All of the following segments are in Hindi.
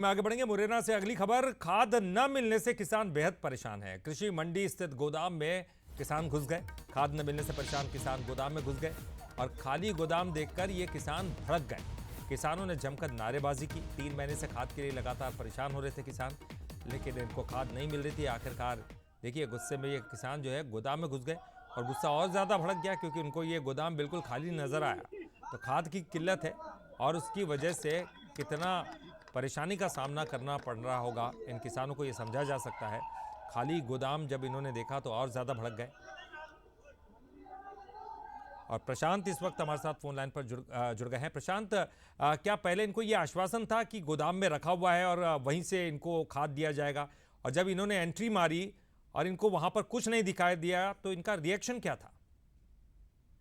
में आगे बढ़ेंगे। मुरैना से अगली खबर, खाद न मिलने से किसान बेहद परेशान है। कृषि मंडी स्थित गोदाम में किसान घुस गए। खाद न मिलने से परेशान किसान गोदाम में घुस गए और खाली गोदाम देखकर ये किसान भड़क गए। किसानों ने जमकर नारेबाजी की। 3 महीने से खाद के लिए लगातार परेशान हो रहे थे किसान, लेकिन इनको खाद नहीं मिल रही थी। आखिरकार देखिए, गुस्से में ये किसान जो है गोदाम में घुस गए और गुस्सा और ज़्यादा भड़क गया क्योंकि उनको ये गोदाम बिल्कुल खाली नज़र आया। तो खाद की किल्लत है और उसकी वजह से कितना परेशानी का सामना करना पड़ रहा होगा इन किसानों को, ये समझा जा सकता है। खाली गोदाम जब इन्होंने देखा तो और ज़्यादा भड़क गए। और प्रशांत इस वक्त हमारे साथ फोन लाइन पर जुड़ गए हैं। प्रशांत, क्या पहले इनको ये आश्वासन था कि गोदाम में रखा हुआ है और वहीं से इनको खाद दिया जाएगा, और जब इन्होंने एंट्री मारी और इनको वहां पर कुछ नहीं दिखाई दिया तो इनका रिएक्शन क्या था?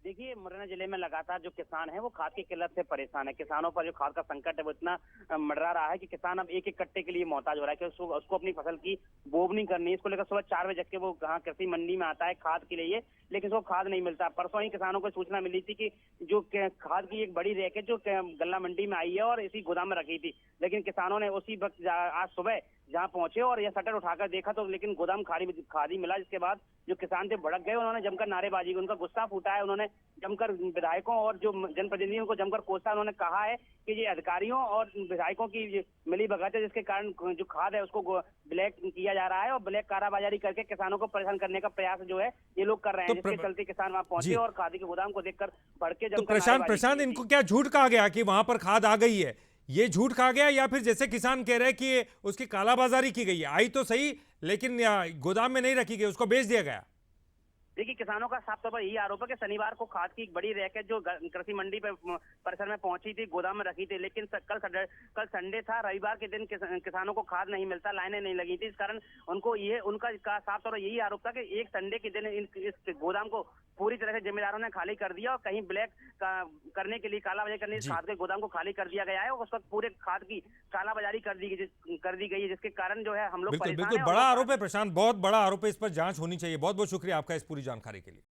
देखिए, मुरैना जिले में लगातार जो किसान है वो खाद की किल्लत से परेशान है। किसानों पर जो खाद का संकट है वो इतना मंडरा रहा है कि किसान अब एक एक कट्टे के लिए मोहताज हो रहा है कि उसको अपनी फसल की बोवनी करनी है। इसको लेकर सुबह 4 बजे जग के वो कृषि मंडी में आता है खाद के लिए, लेकिन उसको खाद नहीं मिलता। परसों ही किसानों को सूचना मिली थी कि जो खाद की एक बड़ी रैक है जो गल्ला मंडी में आई है और इसी गोदाम में रखी थी, लेकिन किसानों ने उसी वक्त आज सुबह जहां पहुंचे और यह शटर उठाकर देखा तो लेकिन गोदाम खाली मिला। जिसके बाद जो किसान थे भड़क गए, उन्होंने जमकर नारेबाजी की, उनका गुस्सा फूटा है। उन्होंने जमकर विधायकों और जो जनप्रतिनिधियों को जमकर कोसा। उन्होंने कहा है कि ये अधिकारियों और विधायकों की मिली भगत है, जिसके कारण जो खाद है उसको ब्लैक किया जा रहा है और ब्लैक कालाबाजारी करके किसानों को परेशान करने का प्रयास जो है ये लोग कर रहे हैं, जिसके चलते किसान वहां पहुंचे और खादी के गोदाम को देखकर भड़के। तो प्रशांत, इनको क्या झूठ कहा गया कि वहां पर खाद आ गई है? ये झूठ कहा गया या फिर जैसे किसान कह रहे हैं कि उसकी कालाबाजारी की गई है? आई तो सही, लेकिन गोदाम में नहीं रखी गई, उसको बेच दिया गया। देखिए, किसानों का साफ तौर पर यही आरोप है कि शनिवार को खाद की एक बड़ी रैक है जो कृषि मंडी परिसर में पहुंची थी, गोदाम में रखी थी, लेकिन कल संडे था, रविवार के दिन किसानों को खाद नहीं मिलता, लाइनें नहीं लगी थी। इस कारण उनका साफ तौर पर यही आरोप था कि एक संडे के दिन इस गोदाम को पूरी तरह से जिम्मेदारों ने खाली कर दिया और कहीं ब्लैक करने के लिए, कालाबाजारी करने के लिए खाद के गोदाम को खाली कर दिया गया है और उस वक्त पूरे खाद की कालाबाजारी कर दी गई है, जिसके कारण जो है हम लोग बिल्कुल बड़ा आरोप है प्रशांत, बहुत बड़ा आरोप है। इस पर जांच होनी चाहिए। बहुत बहुत शुक्रिया आपका इस पूरी जानकारी के लिए।